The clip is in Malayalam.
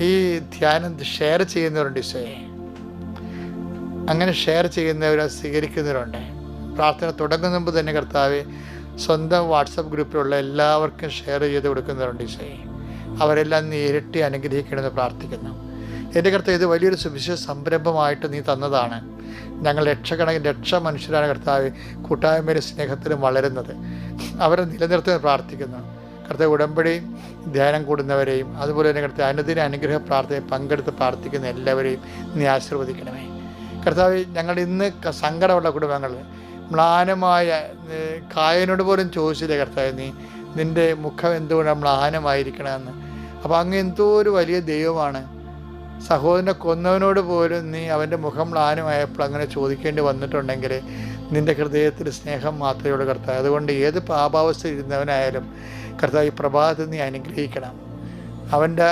ഈ ധ്യാനം ഷെയർ ചെയ്യുന്നവരുണ്ട് ഈശോയെ. അങ്ങനെ ഷെയർ ചെയ്യുന്നവരെ സ്വീകരിക്കുന്നവരുണ്ട്. പ്രാർത്ഥന തുടങ്ങുന്ന മുമ്പ് തന്നെ കർത്താവെ സ്വന്തം വാട്സപ്പ് ഗ്രൂപ്പിലുള്ള എല്ലാവർക്കും ഷെയർ ചെയ്ത് കൊടുക്കുന്നവരുണ്ട് ഈശോയെ. അവരെല്ലാം നീ ഇരട്ടി അനുഗ്രഹിക്കണമെന്ന് പ്രാർത്ഥിക്കുന്നു. എൻ്റെ കർത്താവ്, ഇത് വലിയൊരു സുവിശേഷ സംരംഭമായിട്ട് നീ തന്നതാണ്. ഞങ്ങൾ ലക്ഷ മനുഷ്യരാണ് കർത്താവ് കൂട്ടായ്മയുടെ സ്നേഹത്തിലും വളരുന്നത്. അവരെ നിലനിർത്താൻ പ്രാർത്ഥിക്കുന്നു കർത്താവ്. ഉടമ്പടി ധ്യാനം കൂടുന്നവരെയും അതുപോലെ തന്നെ കർത്താവ് അനുദിന അനുഗ്രഹ പ്രാർത്ഥനയിൽ പങ്കെടുത്ത് പ്രാർത്ഥിക്കുന്ന എല്ലാവരെയും നീ ആശീർവദിക്കണമേ കർത്താവ്. ഞങ്ങൾ ഇന്ന് സങ്കടമുള്ള കുടുംബങ്ങൾ, മ്ലാനമായ കായനോട് പോലും ചോദിച്ചില്ലേ കർത്താവ്, നിൻ്റെ മുഖം എന്തുകൊണ്ടാണ് മ്ലാനമായിരിക്കണമെന്ന്. അപ്പോൾ അങ്ങ് എന്തോ ഒരു വലിയ ദൈവമാണ്. സഹോദരനെ കൊന്നവനോട് പോലും നീ അവൻ്റെ മുഖം മ്ലാനമായപ്പോൾ അങ്ങനെ ചോദിക്കേണ്ടി വന്നിട്ടുണ്ടെങ്കിൽ നിൻ്റെ ഹൃദയത്തിൽ സ്നേഹം മാത്രമേ ഉള്ളൂ കർത്താവ്. അതുകൊണ്ട് ഏത് പാപാവസ്ഥ ഇരുന്നവനായാലും കർത്താവ് ഈ പ്രഭാതത്തിൽ നീ അനുഗ്രഹിക്കണം. അവൻ്റെ